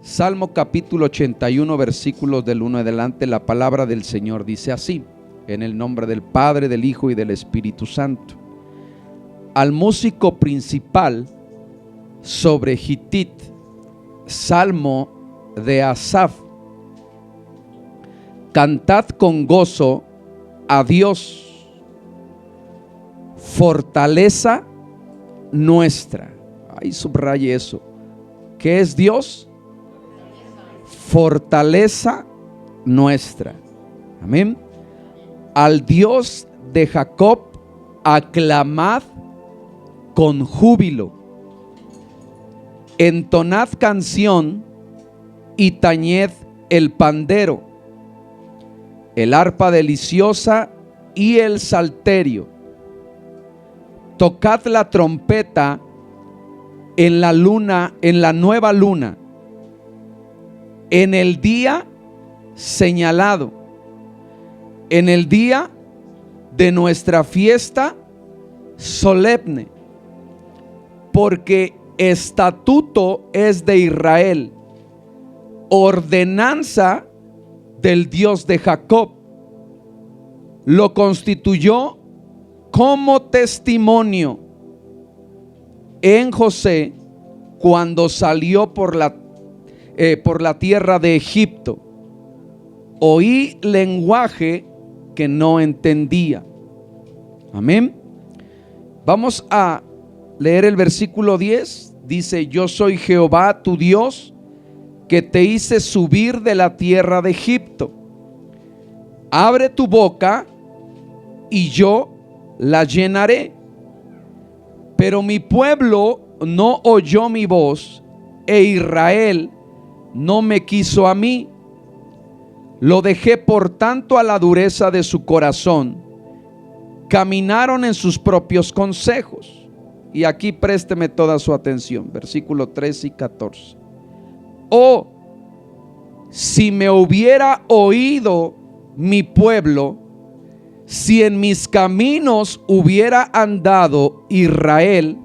Salmo capítulo 81, versículos del 1 adelante. La palabra del Señor dice así: en el nombre del Padre, del Hijo y del Espíritu Santo. Al músico principal sobre Gitit, salmo de Asaf. Cantad con gozo a Dios, fortaleza nuestra. Ahí subraye eso. ¿Qué es Dios? Fortaleza nuestra. Amén. Al Dios de Jacob aclamad con júbilo. Entonad canción y tañed el pandero, el arpa deliciosa y el salterio. Tocad la trompeta en la luna, en la nueva luna, en el día señalado, en el día de nuestra fiesta solemne, porque estatuto es de Israel, ordenanza del Dios de Jacob. Lo constituyó como testimonio en José cuando salió por la tierra de Egipto. Oí lenguaje que no entendía. Amén. Vamos a leer el versículo 10. Dice: yo soy Jehová tu Dios, que te hice subir de la tierra de Egipto. Abre tu boca y yo la llenaré. Pero mi pueblo no oyó mi voz, e Israel no me quiso a mí. Lo dejé por tanto a la dureza de su corazón. Caminaron en sus propios consejos. Y aquí présteme toda su atención, versículo 13 y 14. Oh, si me hubiera oído mi pueblo, si en mis caminos hubiera andado Israel,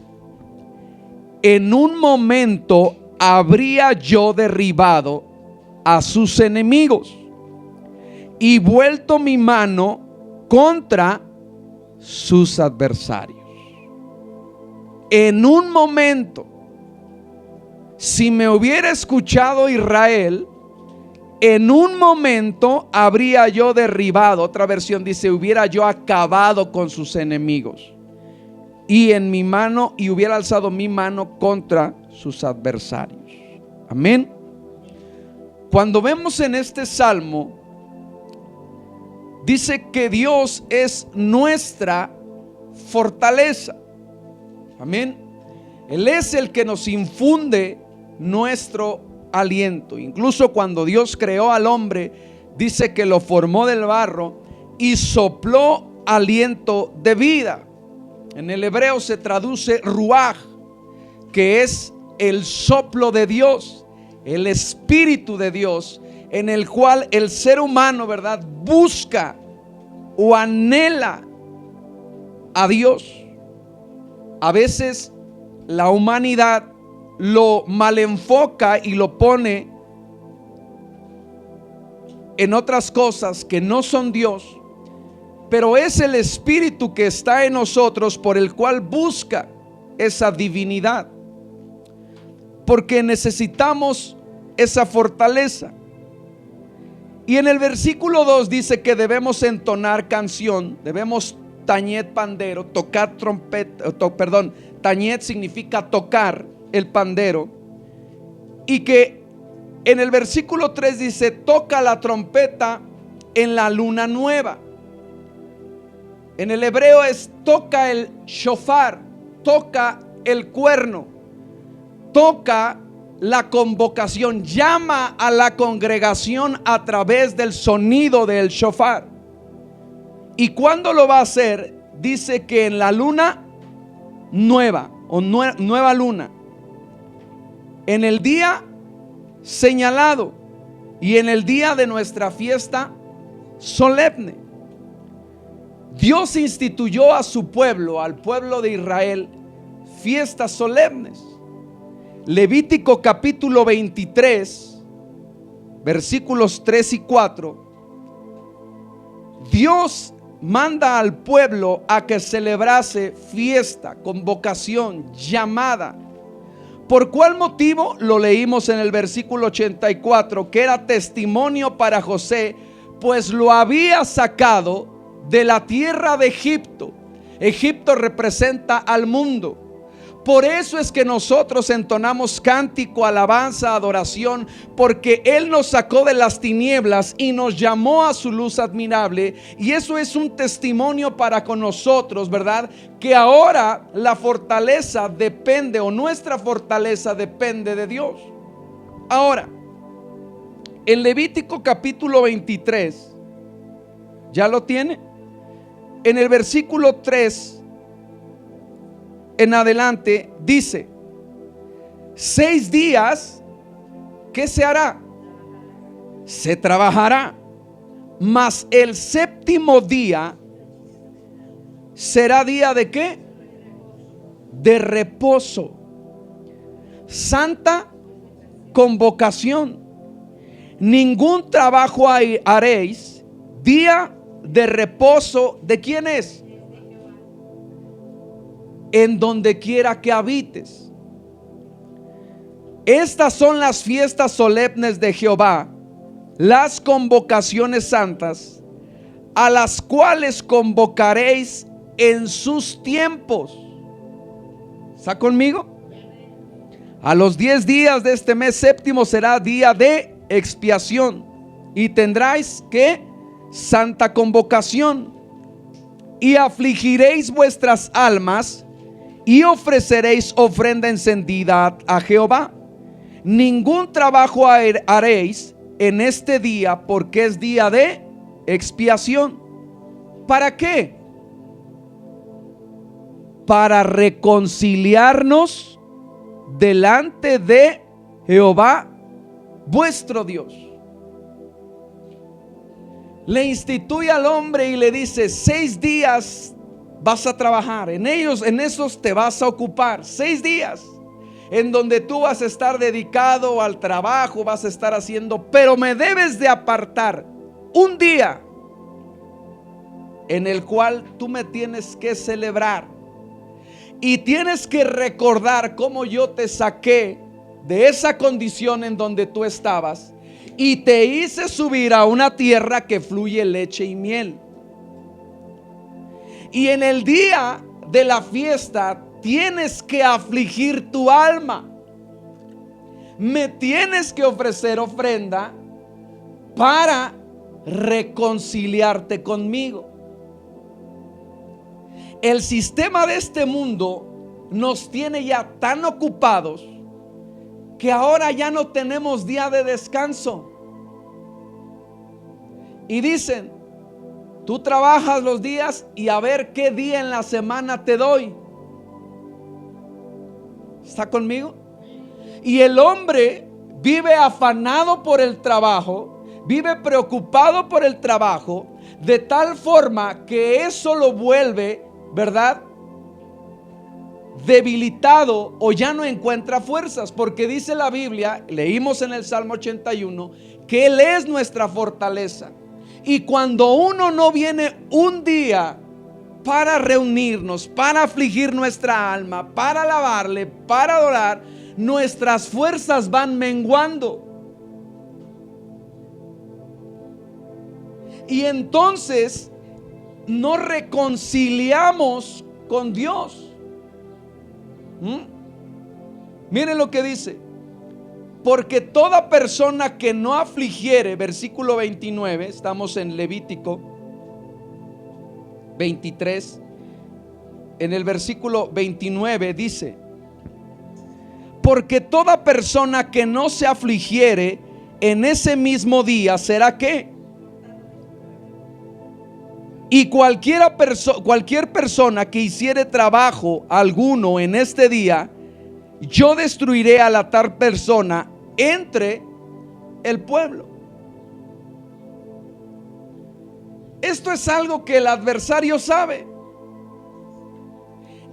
en un momento habría yo derribado a sus enemigos y vuelto mi mano contra sus adversarios. En un momento, si me hubiera escuchado Israel, en un momento habría yo derribado. Otra versión dice: hubiera yo acabado con sus enemigos, y en mi mano, y hubiera alzado mi mano contra sus adversarios. Amén. Cuando vemos en este salmo, dice que Dios es nuestra fortaleza. Amén. Él es el que nos infunde nuestro aliento. Incluso cuando Dios creó al hombre, dice que lo formó del barro y sopló aliento de vida. En el hebreo se traduce ruaj, que es el soplo de Dios, el espíritu de Dios, en el cual el ser humano, ¿verdad?, busca o anhela a Dios. A veces la humanidad lo malenfoca y lo pone en otras cosas que no son Dios, pero es el espíritu que está en nosotros por el cual busca esa divinidad, porque necesitamos esa fortaleza. Y en el versículo 2 dice que debemos entonar canción, debemos tañed pandero, tocar trompeta, tañed significa tocar el pandero. Y que en el versículo 3 dice: toca la trompeta en la luna nueva. En el hebreo es toca el shofar, toca el cuerno, toca la convocación, llama a la congregación a través del sonido del shofar. ¿Y cuándo lo va a hacer? Dice que en la luna nueva o nueva luna, en el día señalado y en el día de nuestra fiesta solemne. Dios instituyó a su pueblo, al pueblo de Israel, fiestas solemnes. Levítico capítulo 23 versículos 3 y 4, Dios manda al pueblo a que celebrase fiesta, convocación, llamada. ¿Por cuál motivo? Lo leímos en el versículo 84, que era testimonio para José, pues lo había sacado de la tierra de Egipto. Egipto representa al mundo. Por eso es que nosotros entonamos cántico, alabanza, adoración, porque Él nos sacó de las tinieblas y nos llamó a su luz admirable. Y eso es un testimonio para con nosotros, ¿verdad? Que ahora la fortaleza depende, o nuestra fortaleza depende de Dios. Ahora, en Levítico capítulo 23, ¿ya lo tiene? En el versículo 3 en adelante dice: 6 días, ¿qué se hará? Se trabajará, mas el séptimo día será día ¿de qué? De reposo, santa convocación. Ningún trabajo haréis, día de reposo, ¿de quién es? En donde quiera que habites. Estas son las fiestas solemnes de Jehová, las convocaciones santas, a las cuales convocaréis en sus tiempos. ¿Está conmigo? A los 10 días de este mes séptimo será día de expiación, y tendráis que santa convocación, y afligiréis vuestras almas, y ofreceréis ofrenda encendida a Jehová. Ningún trabajo haréis en este día, porque es día de expiación. ¿Para qué? Para reconciliarnos delante de Jehová vuestro Dios. Le instituye al hombre y le dice: 6 días vas a trabajar, en esos te vas a ocupar. 6 días en donde tú vas a estar dedicado al trabajo, vas a estar haciendo, pero me debes de apartar un día en el cual tú me tienes que celebrar y tienes que recordar cómo yo te saqué de esa condición en donde tú estabas y te hice subir a una tierra que fluye leche y miel. Y en el día de la fiesta tienes que afligir tu alma. Me tienes que ofrecer ofrenda para reconciliarte conmigo. El sistema de este mundo nos tiene ya tan ocupados que ahora ya no tenemos día de descanso. Y dicen: tú trabajas los días y a ver qué día en la semana te doy. ¿Está conmigo? Y el hombre vive afanado por el trabajo, vive preocupado por el trabajo, de tal forma que eso lo vuelve, ¿verdad?, debilitado, o ya no encuentra fuerzas, porque dice la Biblia, leímos en el Salmo 81, que Él es nuestra fortaleza. Y cuando uno no viene un día para reunirnos, para afligir nuestra alma, para alabarle, para adorar, nuestras fuerzas van menguando. Y entonces nos reconciliamos con Dios. Miren lo que dice: porque toda persona que no afligiere, versículo 29, estamos en Levítico 23, en el versículo 29 dice: porque toda persona que no se afligiere en ese mismo día será ¿qué? Y cualquier persona que hiciere trabajo alguno en este día, yo destruiré a la tal persona entre el pueblo. Esto es algo que el adversario sabe.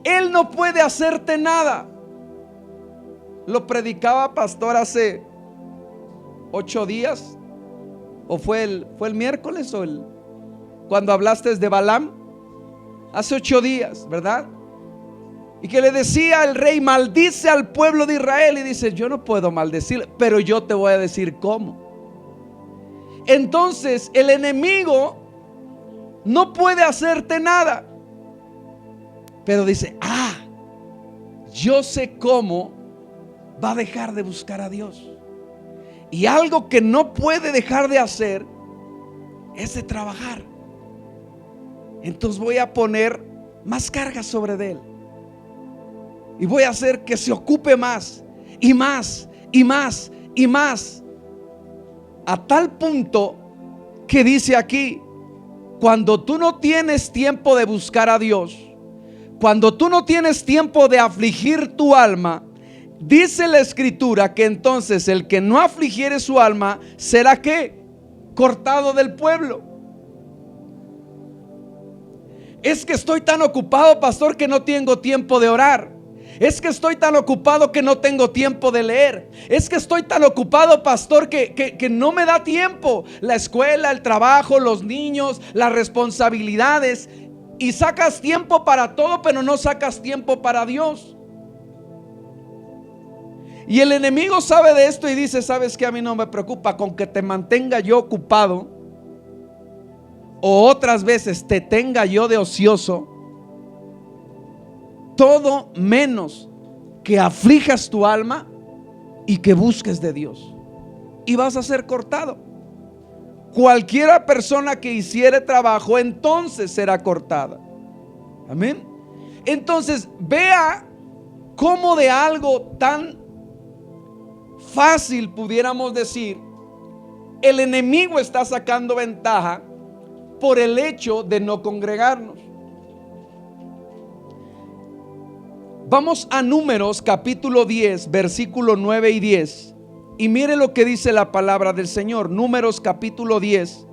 Él no puede hacerte nada. Lo predicaba pastor hace 8 días ¿O fue el miércoles cuando hablaste de Balaam? Hace 8 días, ¿verdad? Y que le decía el rey: maldice al pueblo de Israel. Y dice: yo no puedo maldecir, pero yo te voy a decir cómo. Entonces el enemigo no puede hacerte nada, pero dice: yo sé cómo va a dejar de buscar a Dios. Y algo que no puede dejar de hacer es de trabajar. Entonces voy a poner más carga sobre él. Y voy a hacer que se ocupe más y más y más y más. A tal punto que dice aquí: cuando tú no tienes tiempo de buscar a Dios, cuando tú no tienes tiempo de afligir tu alma, dice la escritura que entonces el que no afligiere su alma será ¿qué? Cortado del pueblo. Es que estoy tan ocupado, pastor, que no tengo tiempo de orar. Es que estoy tan ocupado que no tengo tiempo de leer. Es que estoy tan ocupado, pastor, que no me da tiempo. La escuela, el trabajo, los niños, las responsabilidades. Y sacas tiempo para todo, pero no sacas tiempo para Dios. Y el enemigo sabe de esto y dice: sabes que a mí no me preocupa con que te mantenga yo ocupado, o otras veces te tenga yo de ocioso, todo menos que aflijas tu alma y que busques de Dios, y vas a ser cortado. Cualquiera persona que hiciere trabajo entonces será cortada. Amén. Entonces vea cómo de algo tan fácil, pudiéramos decir, el enemigo está sacando ventaja por el hecho de no congregarnos. Vamos a Números capítulo 10, versículo 9 y 10. Y mire lo que dice la palabra del Señor. Números capítulo 10,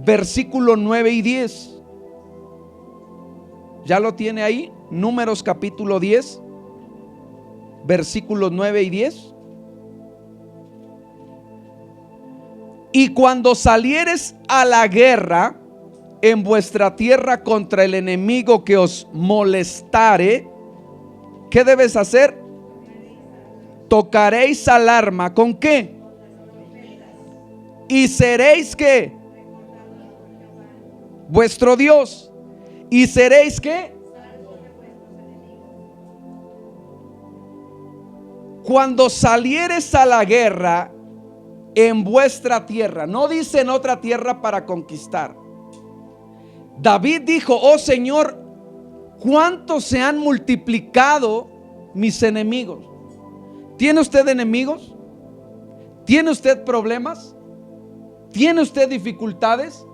versículo 9 y 10. ¿Ya lo tiene ahí? Números capítulo 10, versículos 9 y 10. Y cuando salieres a la guerra en vuestra tierra contra el enemigo que os molestare, ¿qué debes hacer? Tocaréis alarma. ¿Con qué? Y seréis ¿qué? Vuestro Dios. Y seréis ¿qué? Cuando salieres a la guerra en vuestra tierra. No dice en otra tierra para conquistar. David dijo: oh Señor, cuánto se han multiplicado mis enemigos. ¿Tiene usted enemigos? ¿Tiene usted problemas? ¿Tiene usted dificultades?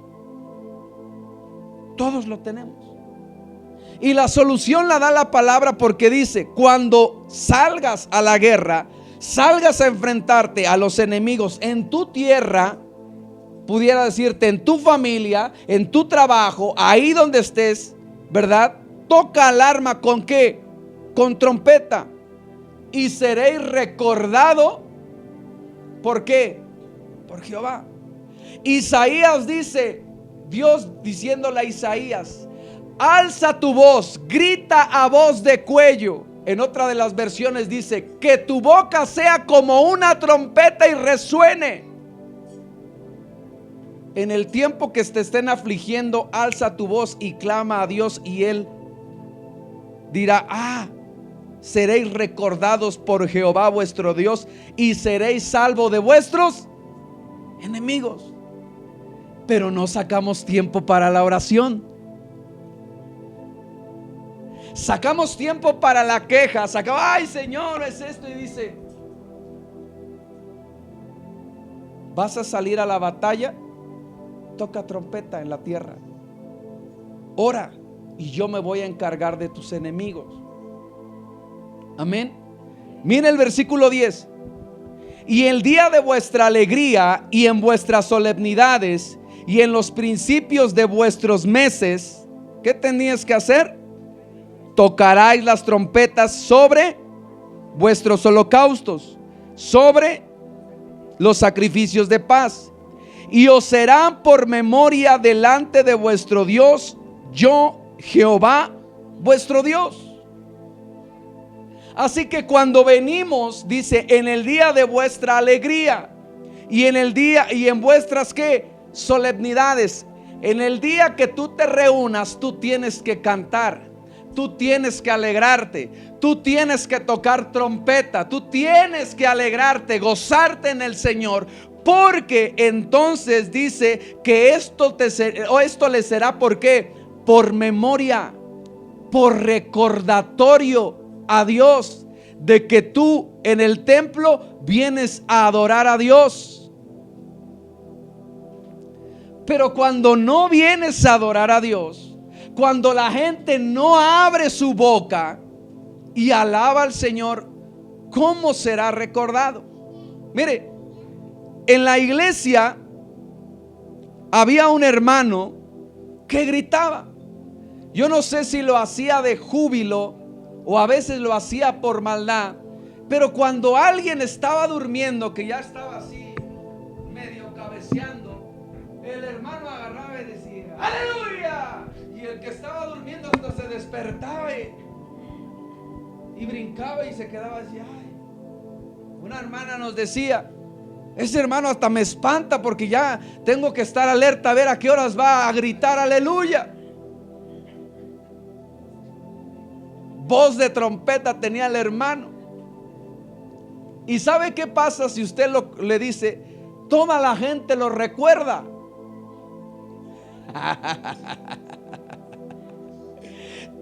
Todos lo tenemos. Y la solución la da la palabra, porque dice: cuando salgas a la guerra, salgas a enfrentarte a los enemigos en tu tierra, pudiera decirte en tu familia, en tu trabajo, ahí donde estés, ¿verdad? Toca alarma. ¿Con qué? Con trompeta. Y seréis recordado. ¿Por qué? Por Jehová. Isaías dice, Dios diciéndole a Isaías: alza tu voz, grita a voz de cuello. En otra de las versiones dice: que tu boca sea como una trompeta y resuene. En el tiempo que te estén afligiendo, alza tu voz y clama a Dios, y Él dirá: seréis recordados por Jehová vuestro Dios, y seréis salvos de vuestros enemigos. Pero no sacamos tiempo para la oración. Sacamos tiempo para la queja. Ay, Señor, es esto. Y dice: vas a salir a la batalla, toca trompeta en la tierra, ora, y yo me voy a encargar de tus enemigos. Amén. Mira el versículo 10. Y el día de vuestra alegría y en vuestras solemnidades y en los principios de vuestros meses, ¿qué tenías que hacer? Tocaráis las trompetas sobre vuestros holocaustos, sobre los sacrificios de paz, y os serán por memoria delante de vuestro Dios, yo Jehová vuestro Dios. Así que cuando venimos, dice, en el día de vuestra alegría y en el día y en vuestras ¿qué? Solemnidades, en el día que tú te reúnas, tú tienes que cantar, tú tienes que alegrarte, tú tienes que tocar trompeta, tú tienes que alegrarte, gozarte en el Señor, porque entonces dice que esto le será, ¿por qué? Por memoria, por recordatorio a Dios de que tú en el templo vienes a adorar a Dios. Pero cuando no vienes a adorar a Dios, cuando la gente no abre su boca y alaba al Señor, ¿cómo será recordado? Mire, en la iglesia había un hermano que gritaba. Yo no sé si lo hacía de júbilo o a veces lo hacía por maldad, pero cuando alguien estaba durmiendo, que ya estaba así medio cabeceando, el hermano agarraba y decía ¡aleluya! Y el que estaba durmiendo hasta se despertaba y brincaba y se quedaba así. Ay. Una hermana nos decía: ese hermano hasta me espanta porque ya tengo que estar alerta a ver a qué horas va a gritar aleluya. Voz de trompeta tenía el hermano. ¿Y sabe qué pasa si usted le dice? Toda la gente lo recuerda.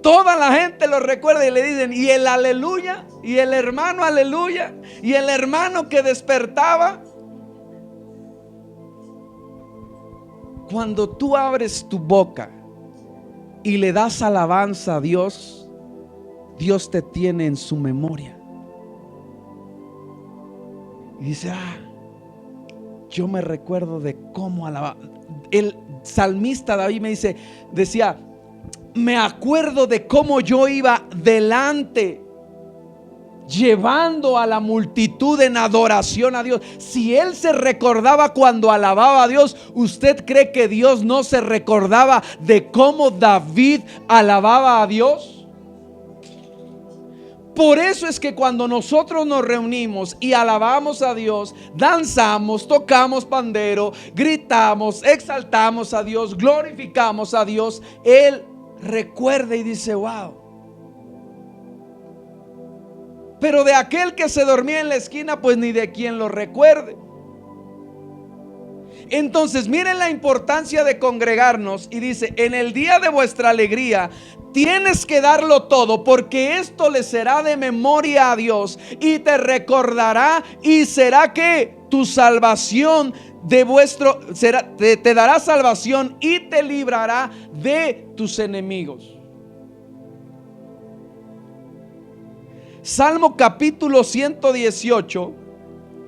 Toda la gente lo recuerda y le dicen, y el aleluya, y el hermano aleluya, y el hermano que despertaba. Cuando tú abres tu boca y le das alabanza a Dios, Dios te tiene en su memoria. Y dice: yo me recuerdo de cómo alababa. El salmista David decía: me acuerdo de cómo yo iba delante, llevando a la multitud en adoración a Dios. Si él se recordaba cuando alababa a Dios, ¿usted cree que Dios no se recordaba de cómo David alababa a Dios? Por eso es que cuando nosotros nos reunimos y alabamos a Dios, danzamos, tocamos pandero, gritamos, exaltamos a Dios, glorificamos a Dios, Él recuerda y dice: wow. Pero de aquel que se dormía en la esquina, pues ni de quien lo recuerde. Entonces miren la importancia de congregarnos, y dice: en el día de vuestra alegría tienes que darlo todo, porque esto le será de memoria a Dios y te recordará, y será que tu salvación te dará salvación y te librará de tus enemigos. Salmo capítulo 118,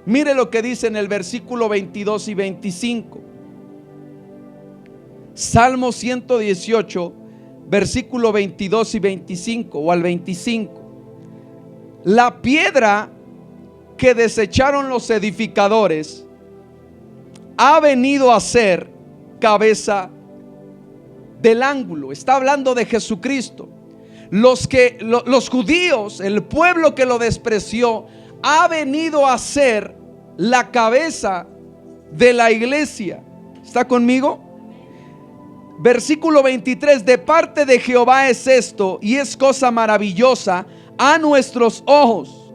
mire lo que dice en el versículo 22 y 25. Salmo 118, versículo 22 y 25, o al 25. La piedra que desecharon los edificadores ha venido a ser cabeza del ángulo. Está hablando de Jesucristo. Los judíos, el pueblo que lo despreció, ha venido a ser la cabeza de la iglesia. ¿Está conmigo? Versículo 23: de parte de Jehová es esto, y es cosa maravillosa a nuestros ojos.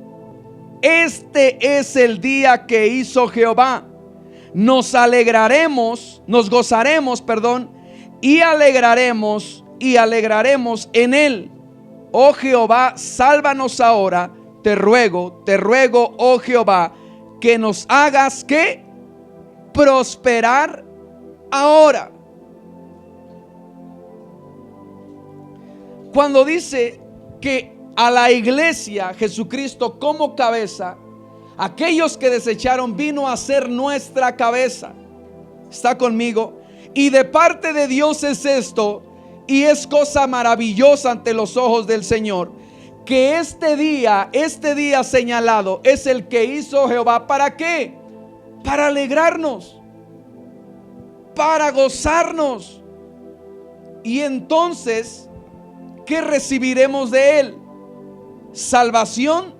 Este es el día que hizo Jehová. Nos gozaremos, y alegraremos en él. Oh Jehová, sálvanos ahora, te ruego, oh Jehová, que nos hagas ¿qué? Prosperar ahora. Cuando dice que a la iglesia, Jesucristo como cabeza, aquellos que desecharon, vino a ser nuestra cabeza. ¿Está conmigo? Y de parte de Dios es esto, y es cosa maravillosa ante los ojos del Señor, que este día señalado es el que hizo Jehová. ¿Para qué? Para alegrarnos. para gozarnos. Y entonces, ¿qué recibiremos de Él? Salvación.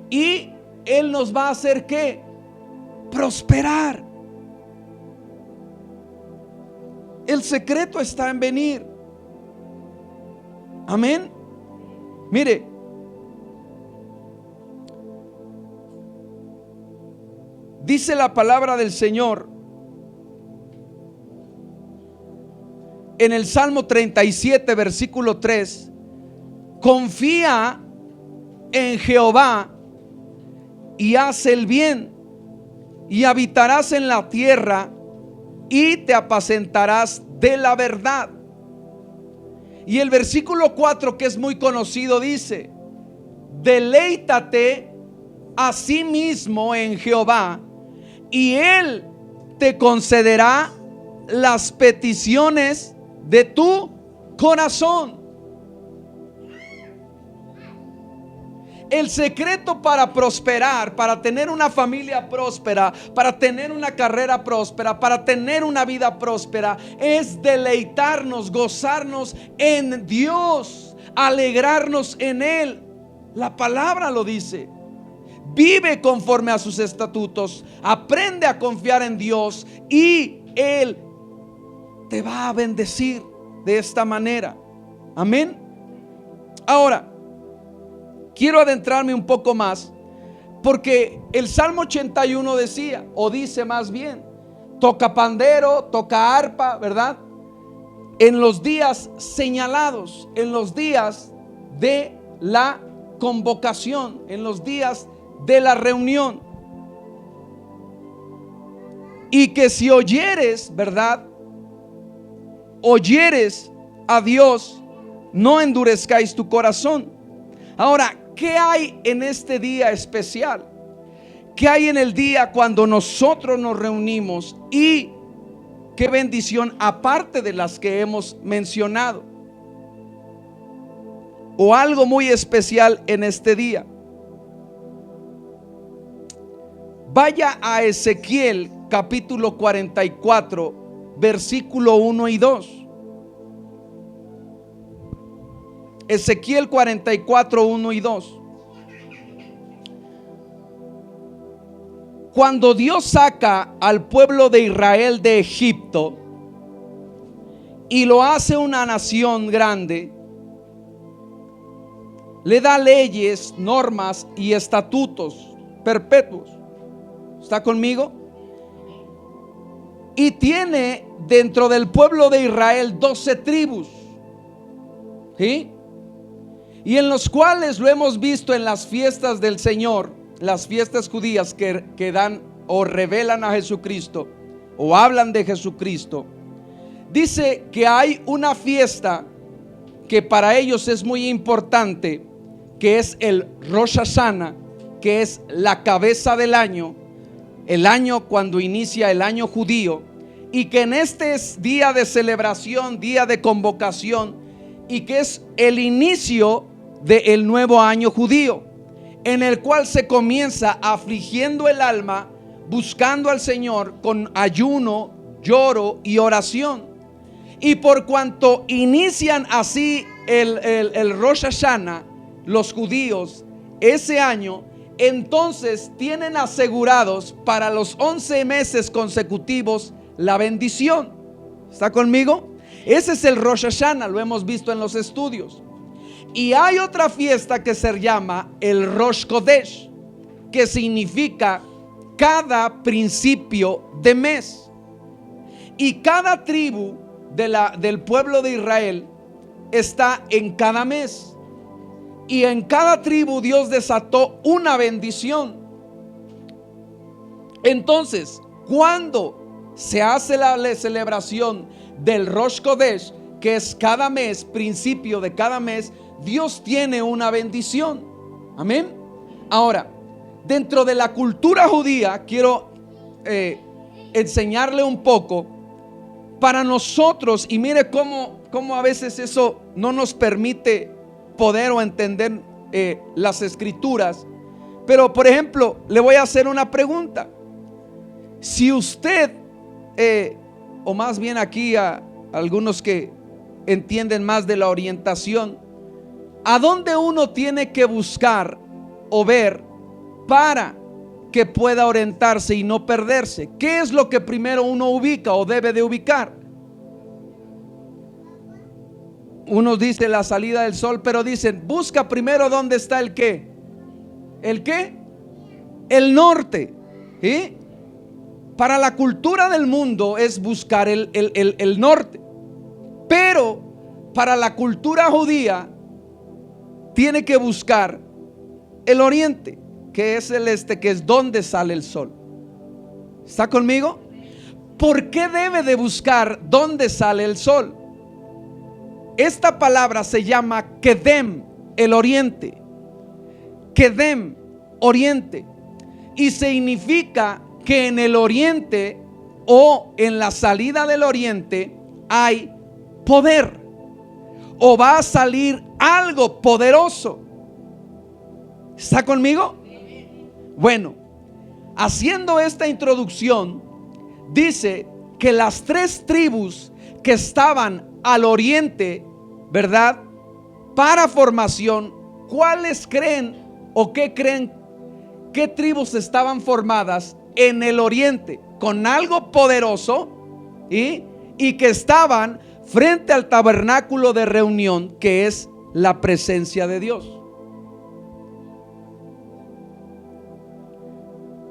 Y Él nos va a hacer ¿qué? Prosperar. El secreto está en venir. Amén. Mire, dice la palabra del Señor en el Salmo 37, versículo 3: confía en Jehová y haz el bien, y habitarás en la tierra, y te apacentarás de la verdad. Y el versículo 4, que es muy conocido, dice: deleítate a sí mismo en Jehová, y Él te concederá las peticiones de tu corazón. El secreto para prosperar, para tener una familia próspera, para tener una carrera próspera, para tener una vida próspera, es deleitarnos, gozarnos en Dios, alegrarnos en Él. La palabra lo dice. Vive conforme a sus estatutos, aprende a confiar en Dios y Él te va a bendecir de esta manera. Amén. Ahora, quiero adentrarme un poco más, porque el Salmo 81 decía, o dice más bien, toca pandero, toca arpa, ¿verdad? En los días señalados, en los días de la convocación, en los días de la reunión. Y que si oyeres, ¿verdad? Oyeres a Dios, no endurezcáis tu corazón. Ahora, ¿qué hay en este día especial? ¿Qué hay en el día cuando nosotros nos reunimos? Y qué bendición aparte de las que hemos mencionado, o algo muy especial en este día. Vaya a Ezequiel capítulo 44, versículo 1 y 2. Ezequiel 44, 1 y 2. Cuando Dios saca al pueblo de Israel de Egipto y lo hace una nación grande, le da leyes, normas y estatutos perpetuos. ¿Está conmigo? Y tiene dentro del pueblo de Israel 12 tribus, ¿sí? Y en los cuales lo hemos visto en las fiestas del Señor, las fiestas judías que dan o revelan a Jesucristo o hablan de Jesucristo. Dice que hay una fiesta que para ellos es muy importante, que es el Rosh Hashanah, que es la cabeza del año, el año cuando inicia el año judío, y que en este es día de celebración, día de convocación, y que es el inicio del nuevo año judío, en el cual se comienza afligiendo el alma, buscando al Señor con ayuno, lloro y oración. Y por cuanto inician así el Rosh Hashanah, los judíos, ese año, entonces tienen asegurados para los 11 meses consecutivos la bendición. ¿Está conmigo? Ese es el Rosh Hashanah, lo hemos visto en los estudios. Y hay otra fiesta que se llama el Rosh Chodesh, que significa cada principio de mes. Y cada tribu del pueblo de Israel está en cada mes. Y en cada tribu Dios desató una bendición. Entonces, cuando se hace la celebración del Rosh Chodesh, que es cada mes, principio de cada mes, Dios tiene una bendición. Amén. Ahora, dentro de la cultura judía, quiero enseñarle un poco para nosotros. Y mire cómo a veces eso no nos permite poder o entender las escrituras. Pero por ejemplo, le voy a hacer una pregunta. Si usted o más bien aquí a algunos que entienden más de la orientación, ¿a dónde uno tiene que buscar o ver para que pueda orientarse y no perderse? ¿Qué es lo que primero uno ubica o debe de ubicar? Unos dicen la salida del sol, pero dicen, busca primero dónde está el qué. ¿El qué? El norte. ¿Sí? Para la cultura del mundo es buscar el norte. Pero para la cultura judía tiene que buscar el oriente, que es el este, que es donde sale el sol. ¿Está conmigo? ¿Por qué debe de buscar dónde sale el sol? Esta palabra se llama Kedem, el oriente. Kedem, oriente. Y significa que en el oriente o en la salida del oriente hay poder, o va a salir algo poderoso. ¿Está conmigo? Bueno, haciendo esta introducción, dice que las 3 tribus que estaban al oriente, ¿verdad?, para formación, ¿cuáles creen o qué creen? ¿Qué tribus estaban formadas en el oriente con algo poderoso y que estaban frente al tabernáculo de reunión, que es la presencia de Dios?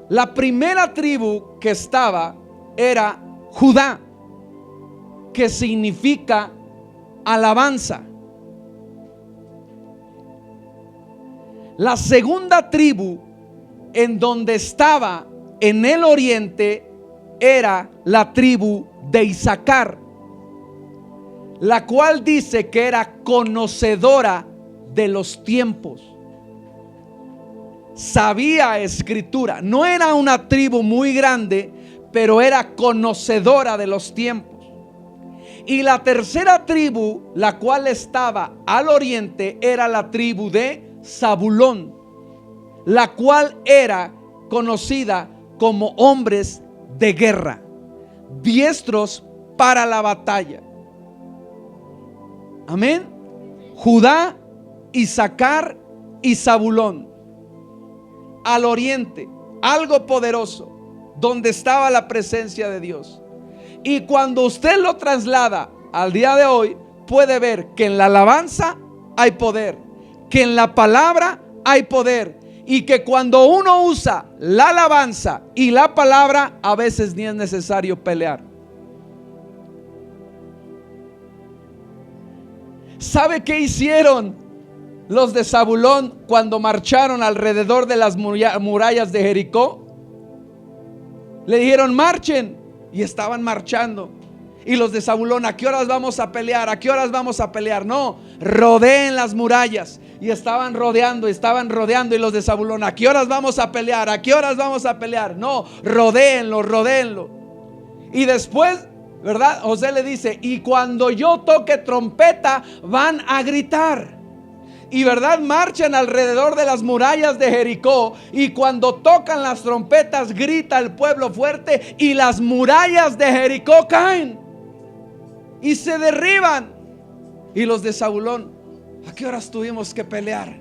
La primera tribu que estaba era Judá, que significa alabanza. La segunda tribu en donde estaba en el oriente era la tribu de Isaacar, la cual dice que era conocedora de los tiempos. Sabía escritura. No era una tribu muy grande, pero era conocedora de los tiempos. Y la tercera tribu, la cual estaba al oriente, era la tribu de Zabulón, la cual era conocida como hombres de guerra, diestros para la batalla. Amén. Judá, Isaacar y Zabulón. Al oriente, algo poderoso, donde estaba la presencia de Dios. Y cuando usted lo traslada al día de hoy, puede ver que en la alabanza hay poder, que en la palabra hay poder, y que cuando uno usa la alabanza y la palabra, a veces ni es necesario pelear. ¿Sabe qué hicieron los de Zabulón cuando marcharon alrededor de las murallas de Jericó? Le dijeron: marchen. Y estaban marchando. Y los de Zabulón: ¿a qué horas vamos a pelear? ¿A qué horas vamos a pelear? No, rodeen las murallas. Y estaban rodeando. Y los de Zabulón: ¿a qué horas vamos a pelear? ¿A qué horas vamos a pelear? No, rodéenlo. Y después, ¿verdad? José le dice: y cuando yo toque trompeta, van a gritar. Y verdad, marchan alrededor de las murallas de Jericó, y cuando tocan las trompetas, grita el pueblo fuerte, y las murallas de Jericó caen y se derriban. Y los de Zabulón: ¿a qué horas tuvimos que pelear?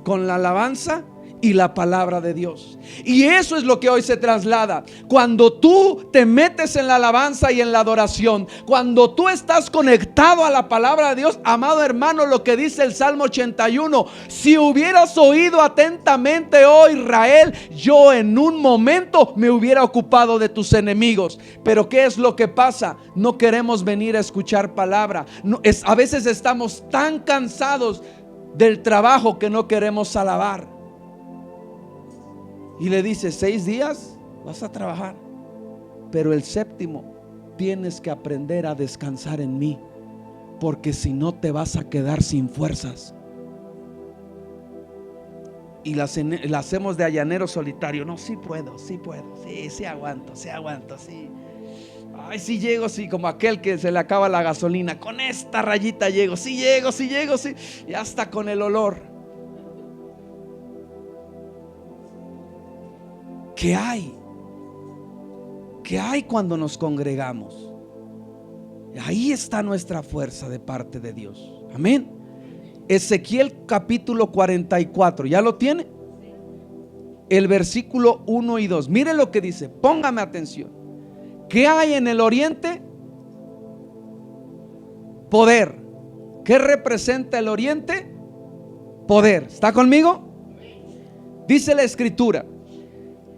Con la alabanza y la palabra de Dios. Y eso es lo que hoy se traslada. Cuando tú te metes en la alabanza y en la adoración, cuando tú estás conectado a la palabra de Dios, amado hermano, lo que dice el Salmo 81: si hubieras oído atentamente, oh Israel, yo en un momento me hubiera ocupado de tus enemigos. Pero ¿qué es lo que pasa? No queremos venir a escuchar palabra. A veces estamos tan cansados del trabajo que no queremos alabar. Y le dice: 6 días vas a trabajar, pero el séptimo tienes que aprender a descansar en mí, porque si no te vas a quedar sin fuerzas. Y la hacemos de allanero solitario. No, sí puedo, sí aguanto, sí. Ay, sí llego, sí, como aquel que se le acaba la gasolina. Con esta rayita llego, sí llego. Y hasta con el olor. ¿Qué hay? que hay cuando nos congregamos. Ahí está nuestra fuerza de parte de Dios. Amén. Ezequiel capítulo 44, ¿ya lo tiene? El versículo 1 y 2. Mire lo que dice, póngame atención. ¿Qué hay en el oriente? Poder. ¿Qué representa el oriente? Poder. ¿Está conmigo? Dice la escritura: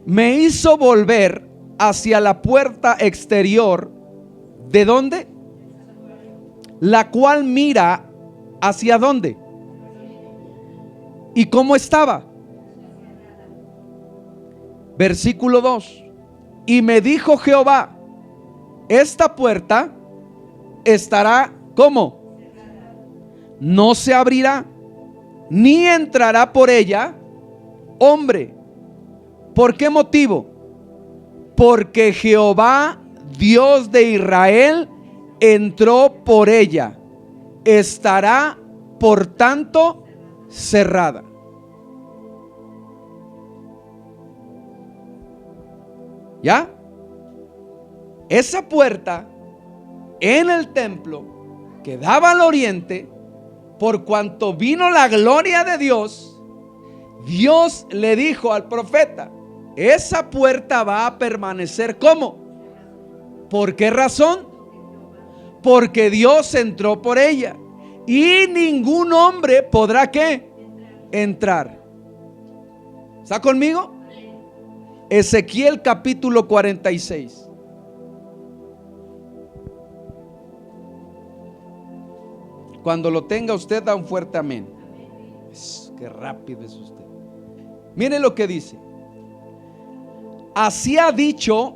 me hizo volver hacia la puerta exterior. ¿De dónde? La cual mira hacia dónde. ¿Y cómo estaba? Versículo 2. Y me dijo Jehová: esta puerta estará ¿cómo? No se abrirá, ni entrará por ella hombre. ¿Por qué motivo? Porque Jehová, Dios de Israel, entró por ella. Estará, por tanto, cerrada. ¿Ya? Esa puerta en el templo que daba al oriente, por cuanto vino la gloria de Dios, Dios le dijo al profeta: esa puerta va a permanecer ¿cómo? ¿Por qué razón? Porque Dios entró por ella y ningún hombre podrá ¿qué? Entrar. ¿Está conmigo? Ezequiel capítulo 46. Cuando lo tenga usted, da un fuerte amén. Qué rápido es usted. Mire lo que dice. Así ha dicho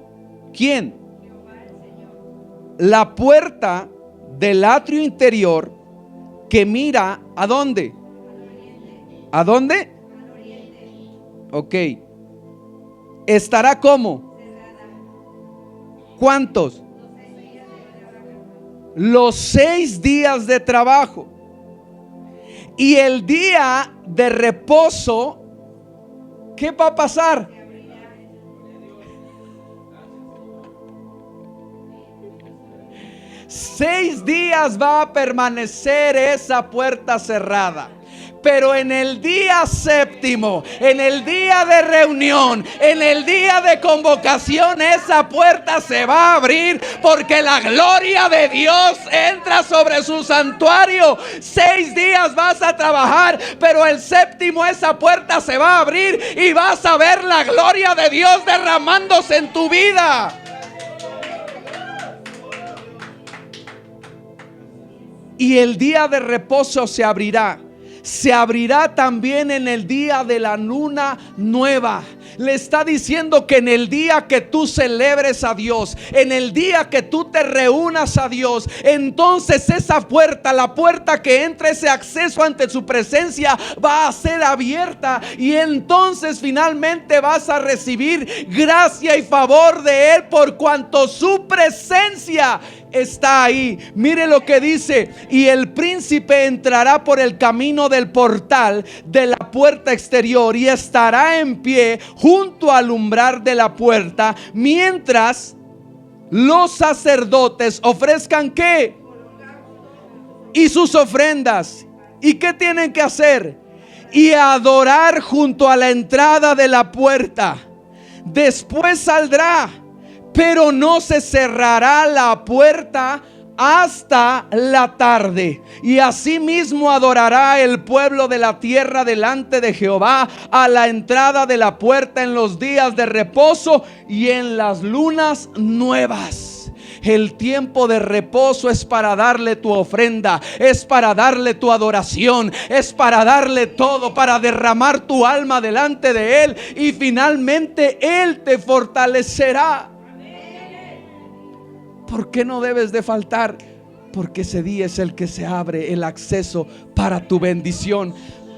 ¿quién? La puerta del atrio interior que mira ¿a dónde? ¿A dónde? Ok. ¿Estará cómo? ¿Cuántos? Los 6 días de trabajo. Y el día de reposo, ¿qué va a pasar? Seis días va a permanecer esa puerta cerrada. Pero en el día séptimo, en el día de reunión, en el día de convocación, esa puerta se va a abrir, porque la gloria de Dios entra sobre su santuario. 6 días vas a trabajar, pero el séptimo esa puerta se va a abrir y vas a ver la gloria de Dios derramándose en tu vida. Y el día de reposo se abrirá. Se abrirá también en el día de la luna nueva. Le está diciendo que en el día que tú celebres a Dios, en el día que tú te reúnas a Dios, entonces esa puerta, la puerta que entra, ese acceso ante su presencia, va a ser abierta. Y entonces finalmente vas a recibir gracia y favor de Él, por cuanto su presencia está ahí. Mire lo que dice: y el príncipe entrará por el camino del portal de la puerta exterior y estará en pie junto al umbral de la puerta, mientras los sacerdotes ofrezcan ¿qué? Y sus ofrendas. ¿Y qué tienen que hacer? Y adorar junto a la entrada de la puerta. Después saldrá, pero no se cerrará la puerta hasta la tarde. Y asimismo adorará el pueblo de la tierra delante de Jehová a la entrada de la puerta en los días de reposo y en las lunas nuevas. El tiempo de reposo es para darle tu ofrenda, es para darle tu adoración, es para darle todo, para derramar tu alma delante de Él, y finalmente Él te fortalecerá. ¿Por qué no debes de faltar? Porque ese día es el que se abre el acceso para tu bendición.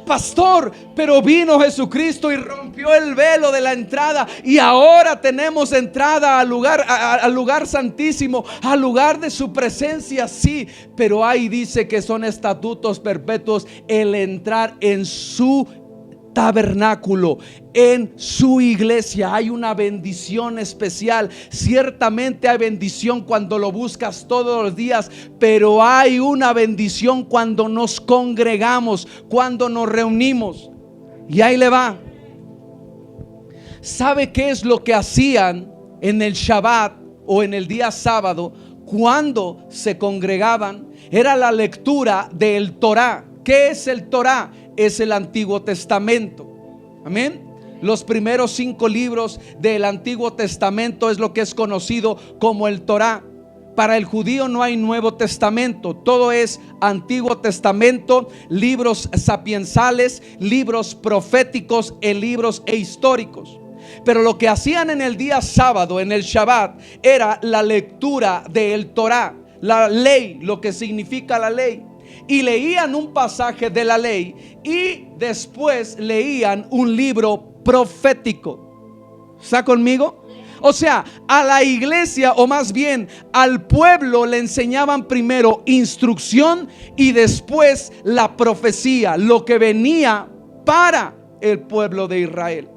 Pastor, pero vino Jesucristo y rompió el velo de la entrada, y ahora tenemos entrada al lugar santísimo, al lugar de su presencia. Sí, pero ahí dice que son estatutos perpetuos el entrar en su tabernáculo, en su iglesia. Hay una bendición especial. Ciertamente hay bendición cuando lo buscas todos los días, pero hay una bendición cuando nos congregamos, cuando nos reunimos. Y ahí le va. ¿Sabe qué es lo que hacían en el Shabbat o en el día sábado cuando se congregaban? Era la lectura del Torá. ¿Qué es el Torá? Es el Antiguo Testamento. Amén. Los primeros 5 libros del Antiguo Testamento es lo que es conocido como el Torá. Para el judío no hay Nuevo Testamento, todo es Antiguo Testamento, libros sapiensales, libros proféticos, libros históricos. Pero lo que hacían en el día sábado, en el Shabbat, era la lectura del Torá, la ley, lo que significa la ley. Y leían un pasaje de la ley y después leían un libro profético. ¿Está conmigo? O sea, a la iglesia, o más bien al pueblo, le enseñaban primero instrucción y después la profecía, lo que venía para el pueblo de Israel.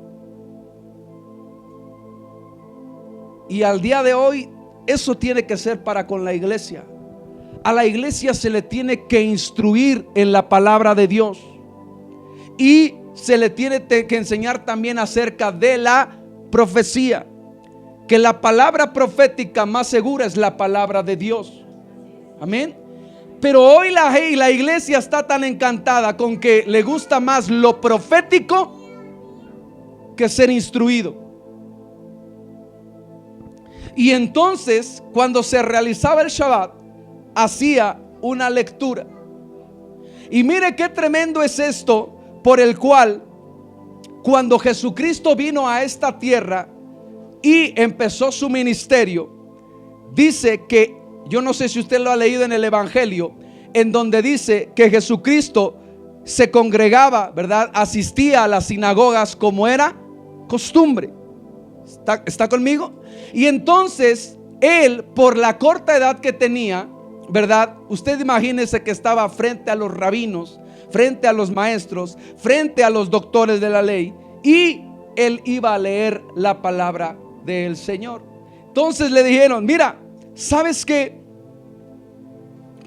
Y al día de hoy eso tiene que ser para con la iglesia. A la iglesia se le tiene que instruir en la palabra de Dios y se le tiene que enseñar también acerca de la profecía, que la palabra profética más segura es la palabra de Dios. Amén. Pero hoy la iglesia está tan encantada con que le gusta más lo profético que ser instruido. Y entonces, cuando se realizaba el Shabbat, hacía una lectura. Y mire qué tremendo es esto, por el cual cuando Jesucristo vino a esta tierra y empezó su ministerio, dice que, yo no sé si usted lo ha leído en el Evangelio, en donde dice que Jesucristo se congregaba, ¿verdad? Asistía a las sinagogas como era costumbre. ¿Está conmigo? Y entonces él, por la corta edad que tenía, ¿verdad? Usted imagínese que estaba frente a los rabinos, frente a los maestros, frente a los doctores de la ley, y él iba a leer la palabra del Señor. Entonces le dijeron: mira, ¿sabes qué?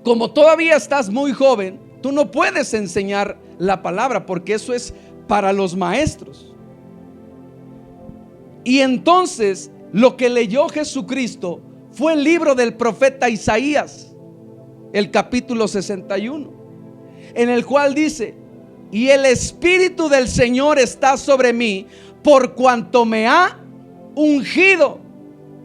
Como todavía estás muy joven, tú no puedes enseñar la palabra, porque eso es para los maestros. Y entonces lo que leyó Jesucristo fue el libro del profeta Isaías, el capítulo 61, en el cual dice: y el Espíritu del Señor está sobre mí, por cuanto me ha ungido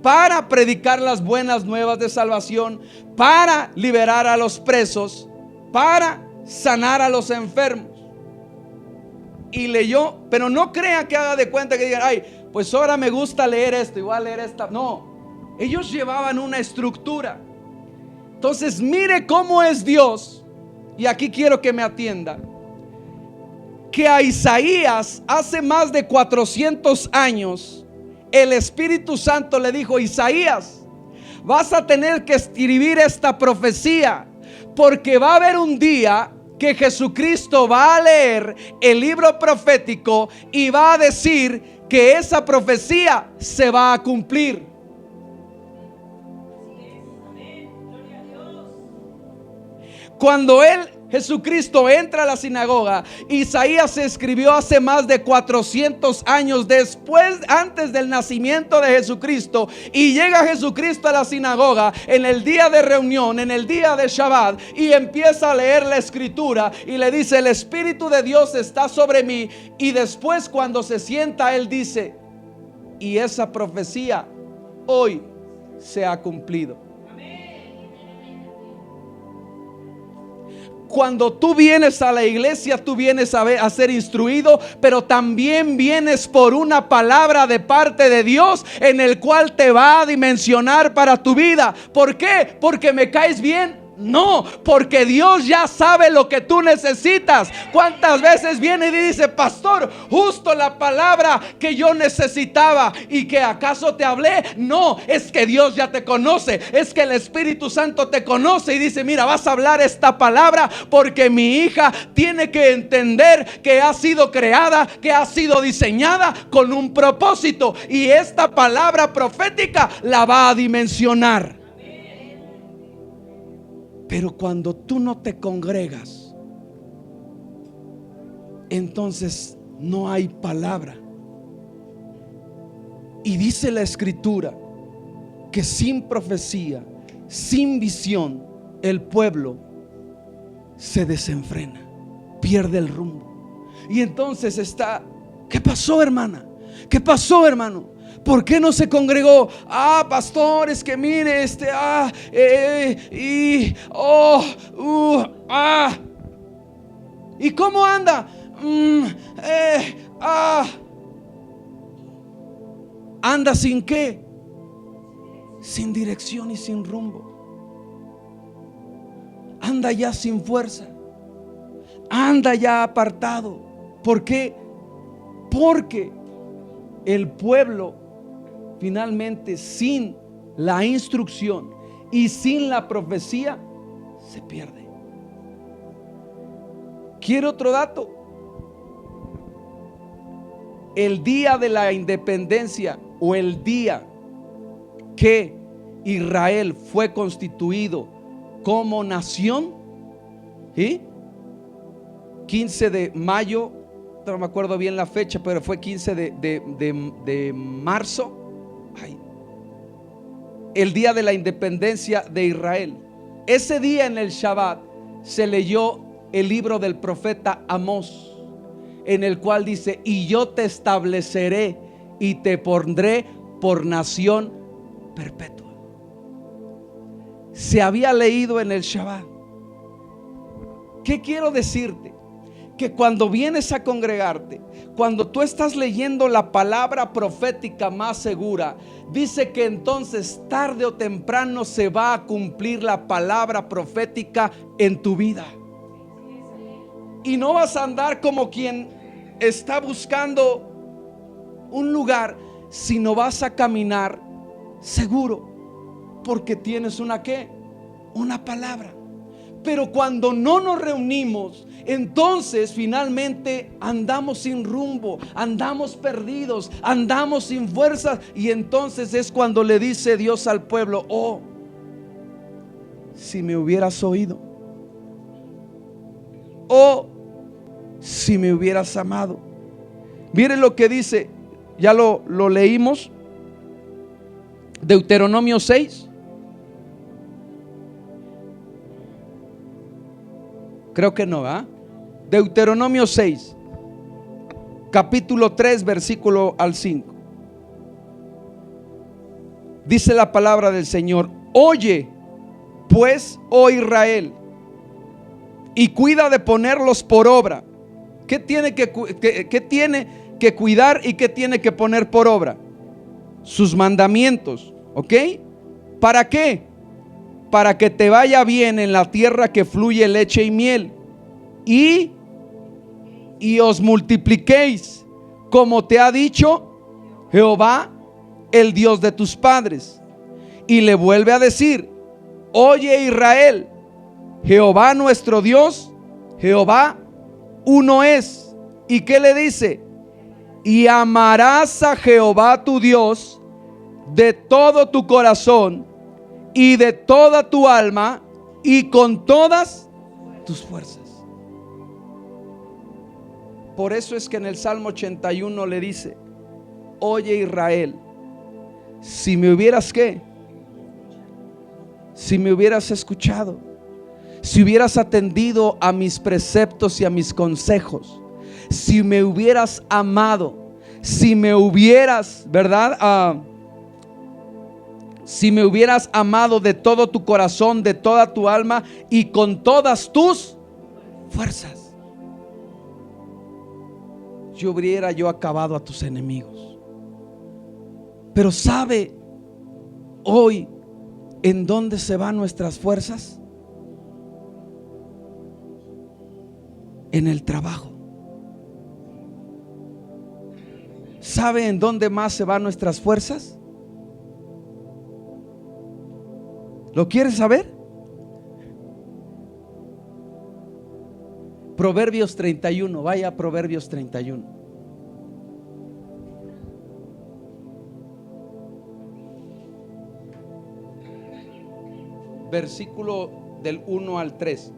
para predicar las buenas nuevas de salvación, para liberar a los presos, para sanar a los enfermos. Y leyó, pero no crea que haga de cuenta que digan: ay, pues ahora me gusta leer esto y voy a leer esta. No, ellos llevaban una estructura. Entonces mire cómo es Dios. Y aquí quiero que me atienda, que a Isaías hace más de 400 años el Espíritu Santo le dijo: Isaías, vas a tener que escribir esta profecía, porque va a haber un día que Jesucristo va a leer el libro profético y va a decir que esa profecía se va a cumplir. Cuando Jesucristo entra a la sinagoga, Isaías se escribió hace más de 400 años después, antes del nacimiento de Jesucristo, y llega Jesucristo a la sinagoga en el día de reunión, en el día de Shabbat, y empieza a leer la escritura y le dice: el Espíritu de Dios está sobre mí. Y después, cuando se sienta, él dice: y esa profecía hoy se ha cumplido. Cuando tú vienes a la iglesia, tú vienes a ser instruido, pero también vienes por una palabra de parte de Dios, en el cual te va a dimensionar para tu vida. ¿Por qué? Porque me caes bien. No, porque Dios ya sabe lo que tú necesitas. ¿Cuántas veces viene y dice: pastor, justo la palabra que yo necesitaba? ¿Y que acaso te hablé? No, es que Dios ya te conoce. Es que el Espíritu Santo te conoce y dice: mira, vas a hablar esta palabra porque mi hija tiene que entender que ha sido creada, que ha sido diseñada con un propósito, y esta palabra profética la va a dimensionar. Pero cuando tú no te congregas, entonces no hay palabra. Y dice la Escritura que sin profecía, sin visión, el pueblo se desenfrena, pierde el rumbo. Y entonces está: ¿qué pasó, hermana? ¿Qué pasó, hermano? ¿Por qué no se congregó? Pastor, es que mire, ¿y cómo anda? ¿Anda sin qué? Sin dirección y sin rumbo. Anda ya sin fuerza. Anda ya apartado. ¿Por qué? Porque el pueblo finalmente, sin la instrucción y sin la profecía, se pierde. ¿Quiere otro dato? El día de la independencia, o el día que Israel fue constituido como nación, ¿sí? 15 de mayo, no me acuerdo bien la fecha, pero fue 15 de marzo. El día de la independencia de Israel. Ese día, en el Shabbat, se leyó el libro del profeta Amós, en el cual dice: y yo te estableceré y te pondré por nación perpetua. Se había leído en el Shabbat. ¿Qué quiero decirte? Que cuando vienes a congregarte, cuando tú estás leyendo la palabra profética más segura, dice que entonces tarde o temprano se va a cumplir la palabra profética en tu vida. Y no vas a andar como quien está buscando un lugar, sino vas a caminar seguro, porque tienes una ¿qué? Una palabra. Pero cuando no nos reunimos, entonces finalmente andamos sin rumbo, andamos perdidos, andamos sin fuerzas. Y entonces es cuando le dice Dios al pueblo: oh, si me hubieras oído, oh, si me hubieras amado. Miren lo que dice, ya lo leímos, Deuteronomio 6. Creo que no, ¿ah? Deuteronomio 6, capítulo 3, versículo al 5. Dice la palabra del Señor: oye pues, oh Israel, y cuida de ponerlos por obra. ¿Qué tiene que cuidar y qué tiene que poner por obra? Sus mandamientos, ¿ok? ¿Para qué? Para que te vaya bien en la tierra que fluye leche y miel, y os multipliquéis, como te ha dicho Jehová, el Dios de tus padres. Y le vuelve a decir: oye Israel, Jehová nuestro Dios, Jehová uno es. ¿Y qué le dice? Y amarás a Jehová tu Dios de todo tu corazón y de toda tu alma y con todas tus fuerzas. Por eso es que en el Salmo 81 le dice: oye Israel, si me hubieras ¿qué? Si me hubieras escuchado, si hubieras atendido a mis preceptos y a mis consejos, si me hubieras amado, si me hubieras, ¿verdad? Si me hubieras amado de todo tu corazón, de toda tu alma y con todas tus fuerzas, yo hubiera acabado a tus enemigos. Pero ¿sabe hoy en dónde se van nuestras fuerzas? en el trabajo. ¿Sabe en dónde más se van nuestras fuerzas? ¿Lo quieres saber? Proverbios 31, vaya a Proverbios 31. Versículo del 1 al 3.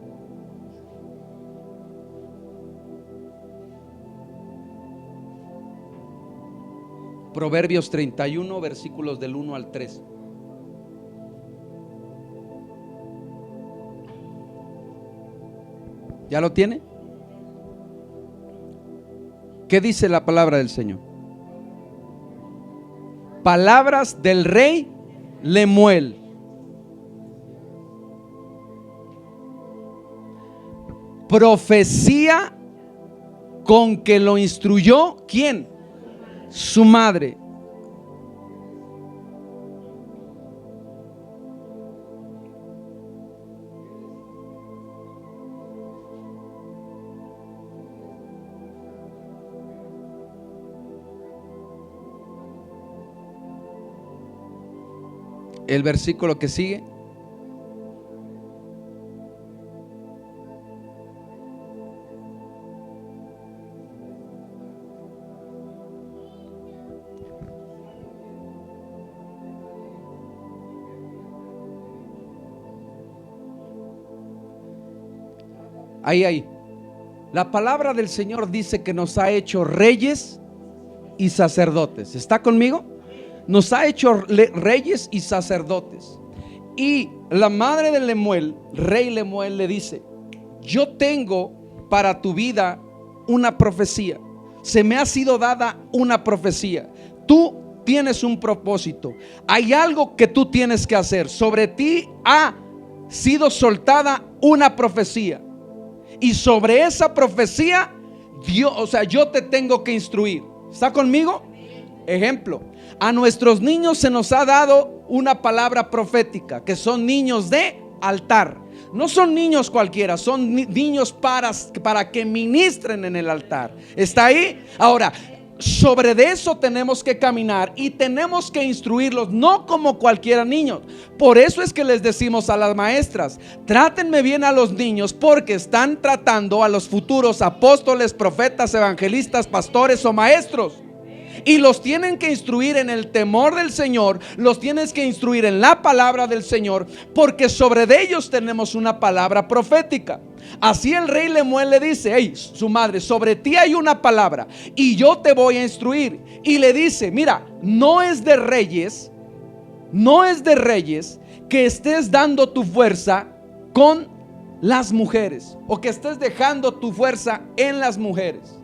Proverbios 31, versículos del 1 al 3. ¿Ya lo tiene? ¿Qué dice la palabra del Señor? Palabras del rey Lemuel. Profecía con que lo instruyó, ¿quién? Su madre. El versículo que sigue. Ahí. La palabra del Señor dice que nos ha hecho reyes y sacerdotes. ¿Está conmigo? Nos ha hecho reyes y sacerdotes. Y la madre de Lemuel, rey Lemuel, le dice: yo tengo para tu vida una profecía. Se me ha sido dada una profecía. Tú tienes un propósito. Hay algo que tú tienes que hacer. Sobre ti ha sido soltada una profecía. Y sobre esa profecía, yo te tengo que instruir. ¿Está conmigo? Ejemplo, a nuestros niños se nos ha dado una palabra profética, que son niños de altar. No son niños cualquiera, son niños para que ministren en el altar. ¿Está ahí? Ahora, sobre de eso tenemos que caminar y tenemos que instruirlos, no como cualquiera niño. Por eso es que les decimos a las maestras: trátenme bien a los niños, porque están tratando a los futuros apóstoles, profetas, evangelistas, pastores o maestros. Y los tienen que instruir en el temor del Señor, los tienes que instruir en la palabra del Señor, porque sobre de ellos tenemos una palabra profética. Así el rey Lemuel le dice: hey, su madre, sobre ti hay una palabra y yo te voy a instruir. Y le dice: mira, no es de reyes que estés dando tu fuerza con las mujeres, o que estés dejando tu fuerza en las mujeres.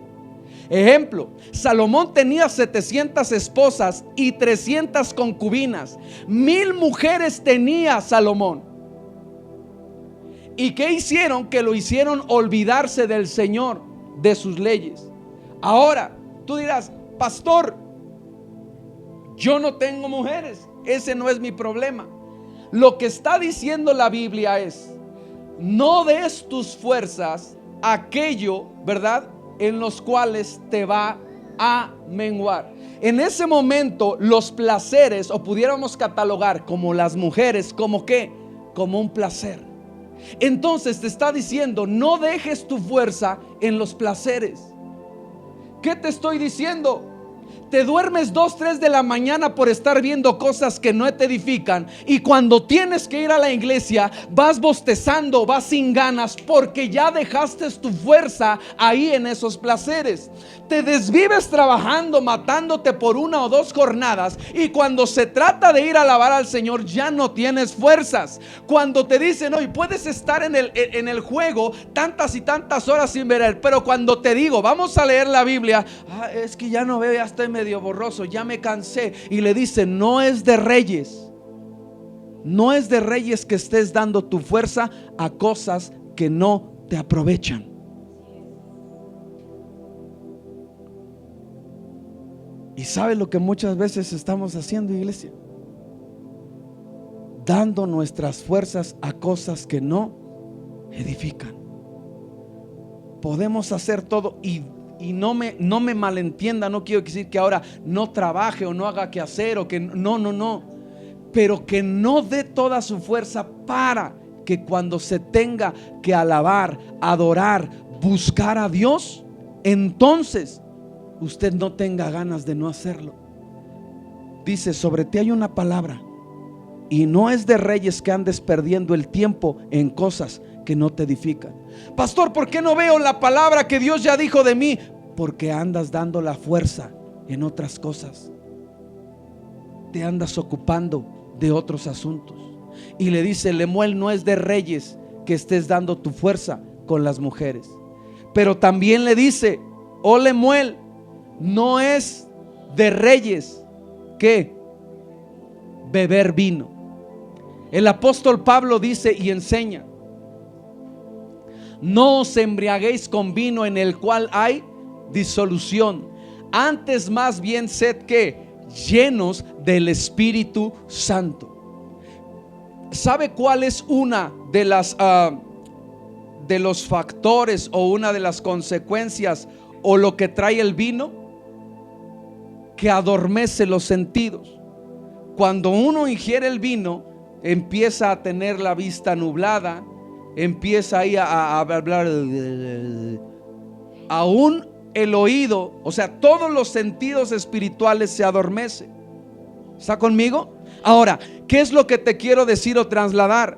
Ejemplo, Salomón tenía 700 esposas y 300 concubinas. 1000 mujeres tenía Salomón. ¿Y qué hicieron? Que lo hicieron olvidarse del Señor, de sus leyes. Ahora, tú dirás: pastor, yo no tengo mujeres, ese no es mi problema. Lo que está diciendo la Biblia es: no des tus fuerzas a aquello, ¿verdad?, en los cuales te va a menguar. En ese momento los placeres, o pudiéramos catalogar como las mujeres, ¿como qué? Como un placer. Entonces te está diciendo: no dejes tu fuerza en los placeres. ¿Qué te estoy diciendo? Te duermes 2, 3 de la mañana por estar viendo cosas que no te edifican, y cuando tienes que ir a la iglesia vas bostezando, vas sin ganas, porque ya dejaste tu fuerza ahí en esos placeres. Te desvives trabajando, matándote por 1 o 2 jornadas, y cuando se trata de ir a alabar al Señor ya no tienes fuerzas. Cuando te dicen: hoy puedes estar en el juego tantas y tantas horas sin ver él, pero cuando te digo vamos a leer la Biblia, es que ya no veo, ya estoy medio borroso, ya me cansé. Y le dice: no es de reyes, no es de reyes que estés dando tu fuerza a cosas que no te aprovechan. ¿Y sabe lo que muchas veces estamos haciendo, iglesia? Dando nuestras fuerzas a cosas que no edifican. Podemos hacer todo y no me malentienda, no quiero decir que ahora no trabaje o no haga que hacer o que no, pero que no dé toda su fuerza para que cuando se tenga que alabar, adorar, buscar a Dios, entonces usted no tenga ganas de no hacerlo. Dice: sobre ti hay una palabra, y no es de reyes que andes perdiendo el tiempo en cosas que no te edifican. Pastor, ¿por qué no veo la palabra que Dios ya dijo de mí? Porque andas dando la fuerza en otras cosas, te andas ocupando de otros asuntos. Y le dice: Lemuel, no es de reyes que estés dando tu fuerza con las mujeres. Pero también le dice: oh Lemuel, no es de reyes que beber vino. El apóstol Pablo dice y enseña: no os embriaguéis con vino en el cual hay disolución, antes más bien sed que llenos del Espíritu Santo. ¿Sabe cuál es una de las de los factores o una de las consecuencias o lo que trae el vino? Que adormece los sentidos. Cuando uno ingiere el vino, empieza a tener la vista nublada, empieza ahí a hablar, aún el oído, o sea, todos los sentidos espirituales se adormecen. ¿Está conmigo? Ahora, ¿qué es lo que te quiero decir o trasladar?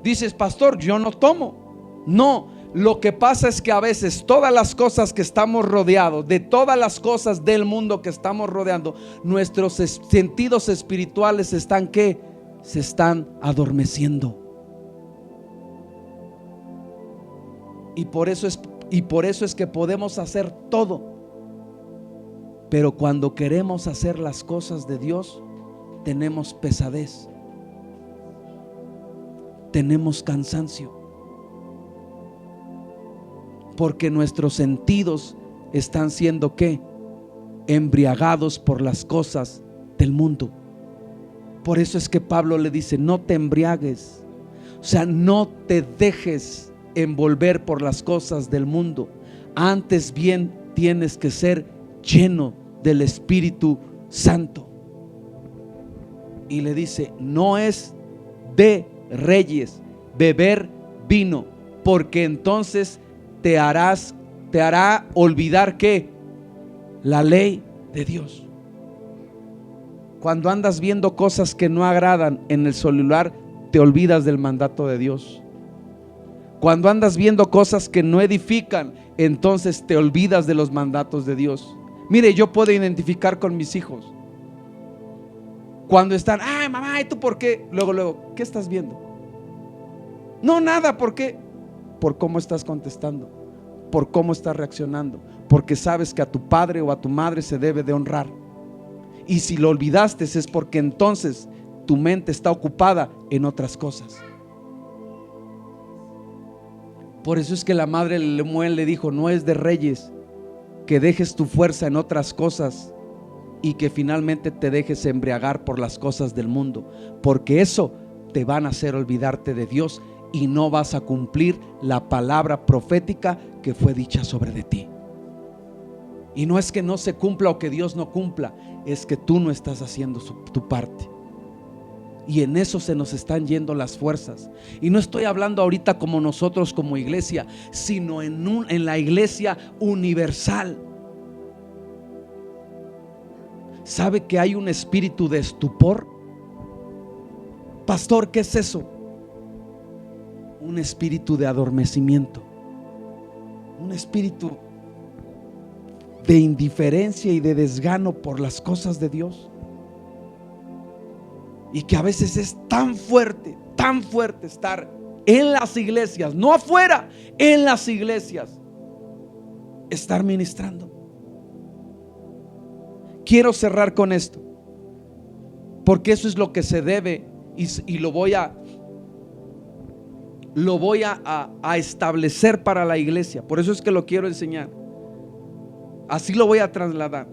Dices: pastor, yo no tomo. No, lo que pasa es que a veces todas las cosas que estamos rodeados, de todas las cosas del mundo que estamos rodeando, nuestros sentidos espirituales están ¿qué? Se están adormeciendo. Y por eso es que podemos hacer todo, pero cuando queremos hacer las cosas de Dios, tenemos pesadez, tenemos cansancio, porque nuestros sentidos están siendo ¿qué? Embriagados por las cosas del mundo. Por eso es que Pablo le dice: no te embriagues, o sea, no te dejes envolver por las cosas del mundo, antes bien tienes que ser lleno del Espíritu Santo. Y le dice: no es de reyes beber vino, porque entonces te hará olvidar ¿qué? La ley de Dios. Cuando andas viendo cosas que no agradan en el celular, te olvidas del mandato de Dios. Cuando andas viendo cosas que no edifican, entonces te olvidas de los mandatos de Dios. Mire, yo puedo identificar con mis hijos. Cuando están: ay mamá, ¿y tú por qué? Luego, ¿qué estás viendo? No, nada. ¿Por qué? Por cómo estás contestando, por cómo estás reaccionando, porque sabes que a tu padre o a tu madre se debe de honrar. Y si lo olvidaste es porque entonces tu mente está ocupada en otras cosas. Por eso es que la madre de Lemuel le dijo: no es de reyes que dejes tu fuerza en otras cosas y que finalmente te dejes embriagar por las cosas del mundo, porque eso te van a hacer olvidarte de Dios y no vas a cumplir la palabra profética que fue dicha sobre de ti. Y no es que no se cumpla o que Dios no cumpla, es que tú no estás haciendo tu parte. Y en eso se nos están yendo las fuerzas. Y no estoy hablando ahorita como nosotros como iglesia, sino en la iglesia universal. ¿Sabe que hay un espíritu de estupor? Pastor, ¿qué es eso? Un espíritu de adormecimiento, un espíritu de indiferencia y de desgano por las cosas de Dios. Y que a veces es tan fuerte estar en las iglesias, no afuera, en las iglesias, estar ministrando. Quiero cerrar con esto, porque eso es lo que se debe y lo voy a establecer para la iglesia. Por eso es que lo quiero enseñar. Así lo voy a trasladar.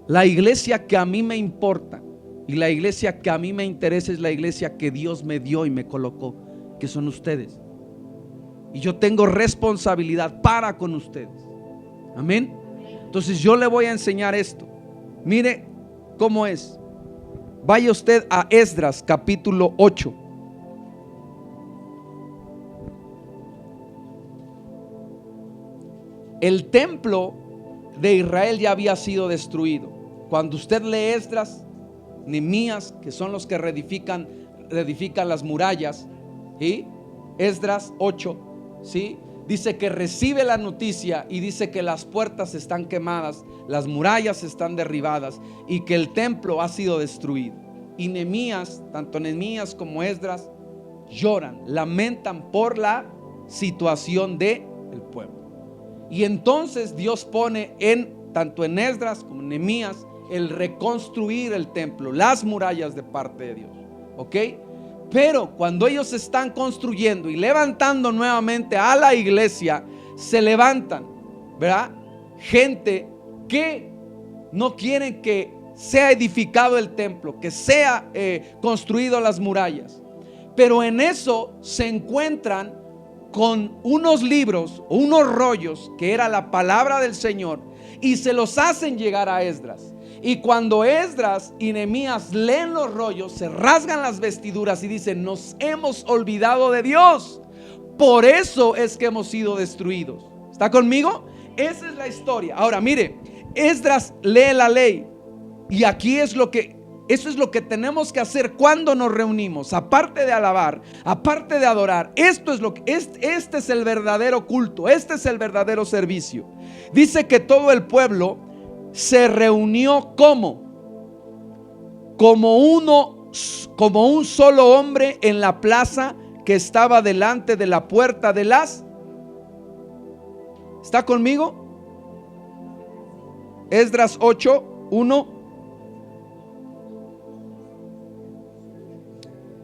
La iglesia que a mí me importa y la iglesia que a mí me interesa es la iglesia que Dios me dio y me colocó, que son ustedes. y yo tengo responsabilidad para con ustedes. Amén. Entonces yo le voy a enseñar esto. Mire cómo es. Vaya usted a Esdras capítulo 8. El templo de Israel ya había sido destruido. Cuando usted lee Esdras, Nehemías, que son los que reedifican las murallas, ¿sí? Esdras 8, ¿sí? Dice que recibe la noticia y dice que las puertas están quemadas, las murallas están derribadas y que el templo ha sido destruido. Y Nehemías, tanto Nehemías como Esdras, lloran, lamentan por la situación del pueblo. Y entonces Dios pone tanto en Esdras como en Nehemías el reconstruir el templo, las murallas de parte de Dios. ¿Ok? Pero cuando ellos están construyendo y levantando nuevamente a la iglesia, se levantan, ¿verdad? Gente que no quieren que sea edificado el templo, que sea construido las murallas. Pero en eso se encuentran con unos libros o unos rollos que era la palabra del Señor, y se los hacen llegar a Esdras. Y cuando Esdras y Nehemías leen los rollos, se rasgan las vestiduras y dicen: nos hemos olvidado de Dios, por eso es que hemos sido destruidos. ¿Está conmigo? Esa es la historia. Ahora mire, Esdras lee la ley, y aquí eso es lo que tenemos que hacer cuando nos reunimos. Aparte de alabar, aparte de adorar, este es el verdadero culto, este es el verdadero servicio. Dice que todo el pueblo se reunió como un solo hombre en la plaza que estaba delante de la puerta de las. ¿Está conmigo? Esdras 8:1.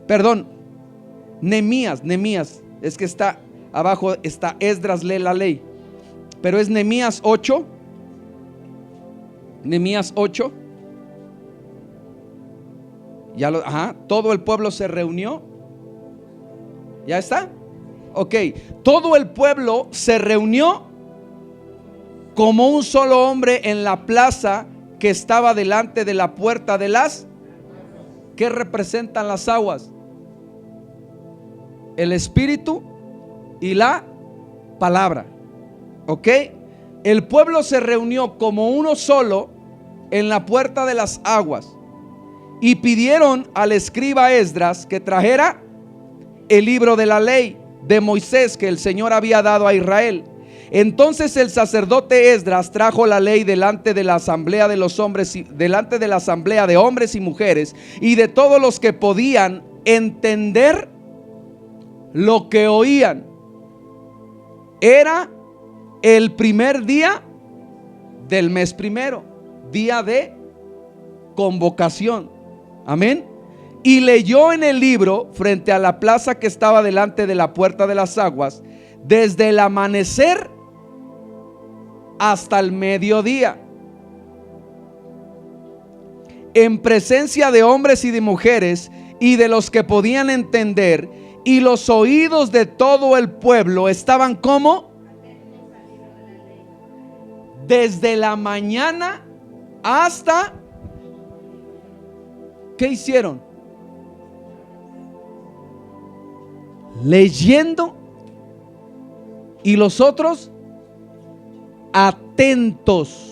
Perdón, Nehemías, es que está abajo, está Esdras lee la ley, pero es Nehemías 8. Nehemías 8. Todo el pueblo se reunió. ¿Ya está? Ok, todo el pueblo se reunió como un solo hombre en la plaza que estaba delante de la puerta de las. ¿Qué representan las aguas? El Espíritu y la palabra. ¿Ok? El pueblo se reunió como uno solo en la puerta de las aguas y pidieron al escriba Esdras que trajera el libro de la ley de Moisés que el Señor había dado a Israel. Entonces el sacerdote Esdras trajo la ley delante de la asamblea de los hombres, delante de la asamblea de hombres y mujeres y de todos los que podían entender lo que oían. Era el primer día del mes primero, día de convocación. Amén. Y leyó en el libro frente a la plaza que estaba delante de la puerta de las aguas, desde el amanecer hasta el mediodía, en presencia de hombres y de mujeres y de los que podían entender, y los oídos de todo el pueblo estaban como desde la mañana hasta. ¿Qué hicieron? Leyendo, y los otros atentos.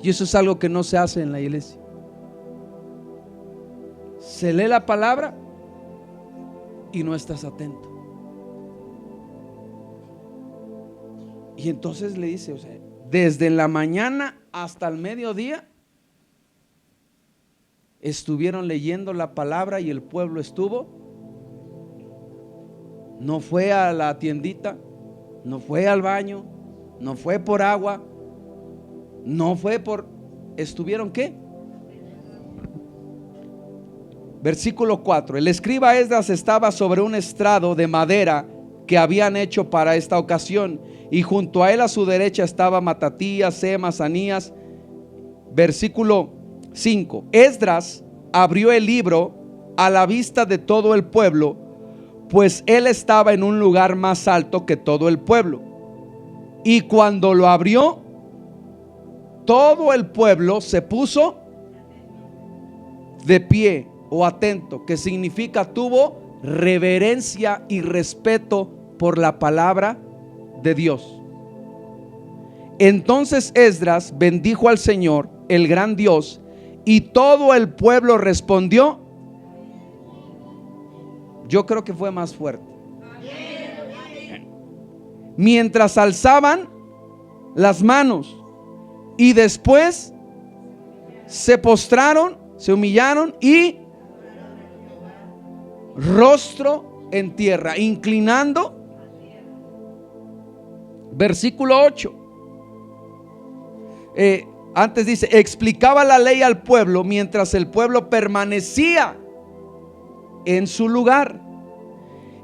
Y eso es algo que no se hace en la iglesia. Se lee la palabra y no estás atento. Y entonces le dice, desde la mañana hasta el mediodía estuvieron leyendo la palabra y el pueblo estuvo. No fue a la tiendita, no fue al baño, no fue por agua, no fue por. ¿Estuvieron qué? Versículo 4. El escriba Esdras estaba sobre un estrado de madera que habían hecho para esta ocasión, y junto a él a su derecha estaba Matatías, Semas, Anías. Versículo 5. Esdras abrió el libro a la vista de todo el pueblo pues él estaba en un lugar más alto que todo el pueblo. Y cuando lo abrió, todo el pueblo se puso de pie o atento, que significa tuvo reverencia y respeto por la palabra de Dios. Entonces Esdras bendijo al Señor, el gran Dios, y todo el pueblo respondió. Yo creo que fue más fuerte. Mientras alzaban las manos, y después se postraron, se humillaron y rostro en tierra, inclinando. Versículo 8. Antes dice, explicaba la ley al pueblo mientras el pueblo permanecía en su lugar.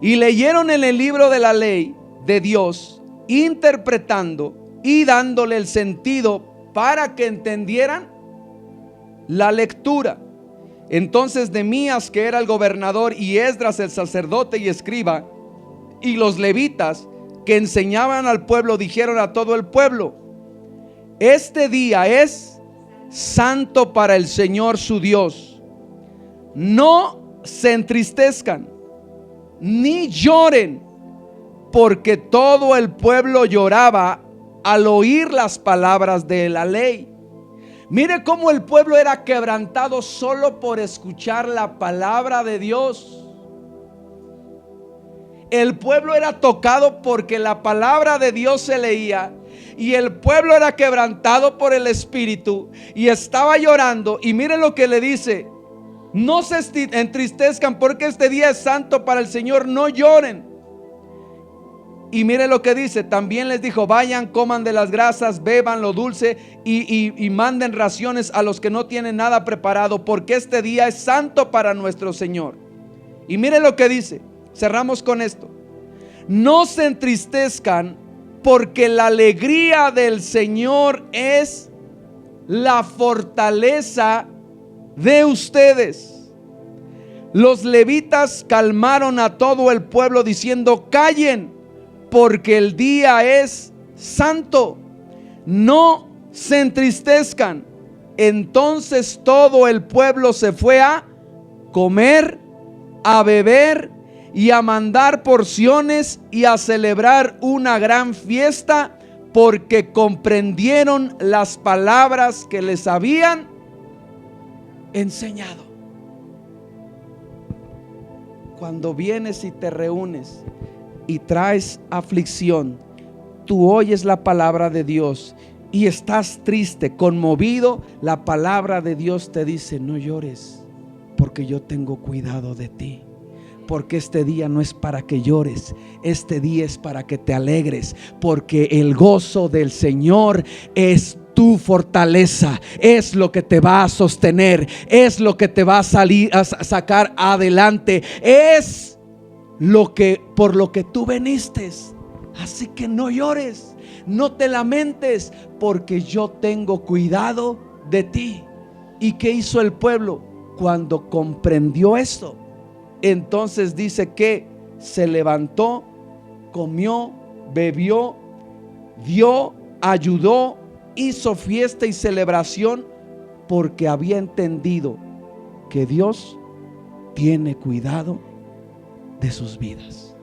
Y leyeron en el libro de la ley de Dios, interpretando y dándole el sentido para que entendieran la lectura. Entonces Nehemías, que era el gobernador, y Esdras el sacerdote y escriba, y los levitas que enseñaban al pueblo, dijeron a todo el pueblo: este día es santo para el Señor su Dios. No se entristezcan ni lloren, porque todo el pueblo lloraba al oír las palabras de la ley. Mire cómo el pueblo era quebrantado solo por escuchar la palabra de Dios. El pueblo era tocado porque la palabra de Dios se leía, y el pueblo era quebrantado por el Espíritu y estaba llorando. Y mire lo que le dice: no se entristezcan, porque este día es santo para el Señor, no lloren. Y mire lo que dice, también les dijo: vayan, coman de las grasas, beban lo dulce y manden raciones a los que no tienen nada preparado, porque este día es santo para nuestro Señor. Y mire lo que dice, cerramos con esto: no se entristezcan, porque la alegría del Señor es la fortaleza de ustedes. Los levitas calmaron a todo el pueblo diciendo: callen, porque el día es santo, no se entristezcan. Entonces todo el pueblo se fue a comer, a beber y a mandar porciones y a celebrar una gran fiesta, porque comprendieron las palabras que les habían enseñado. Cuando vienes y te reúnes y traes aflicción, tú oyes la palabra de Dios y estás triste, conmovido, la palabra de Dios te dice: no llores, porque yo tengo cuidado de ti. Porque este día no es para que llores, este día es para que te alegres, porque el gozo del Señor es tu fortaleza, es lo que te va a sostener, es lo que te va a sacar adelante, es por lo que tú veniste. Así que no llores, no te lamentes, porque yo tengo cuidado de ti. ¿Y qué hizo el pueblo cuando comprendió esto? Entonces dice que se levantó, comió, bebió, dio, ayudó, hizo fiesta y celebración, porque había entendido que Dios tiene cuidado de sus vidas.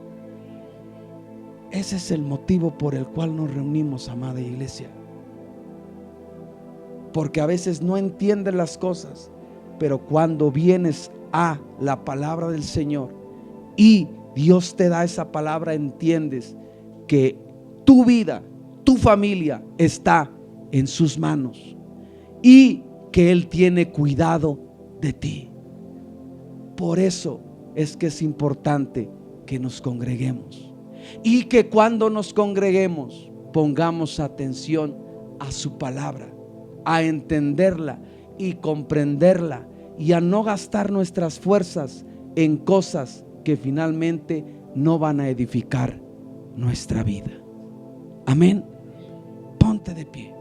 Ese es el motivo por el cual nos reunimos, amada iglesia. Porque a veces no entiendes las cosas, pero cuando vienes a la palabra del Señor y Dios te da esa palabra, entiendes que tu vida, tu familia está en sus manos y que Él tiene cuidado de ti. Por eso es que es importante que nos congreguemos, y que cuando nos congreguemos pongamos atención a su palabra, a entenderla y comprenderla, y a no gastar nuestras fuerzas en cosas que finalmente no van a edificar nuestra vida. Amén. Ponte de pie.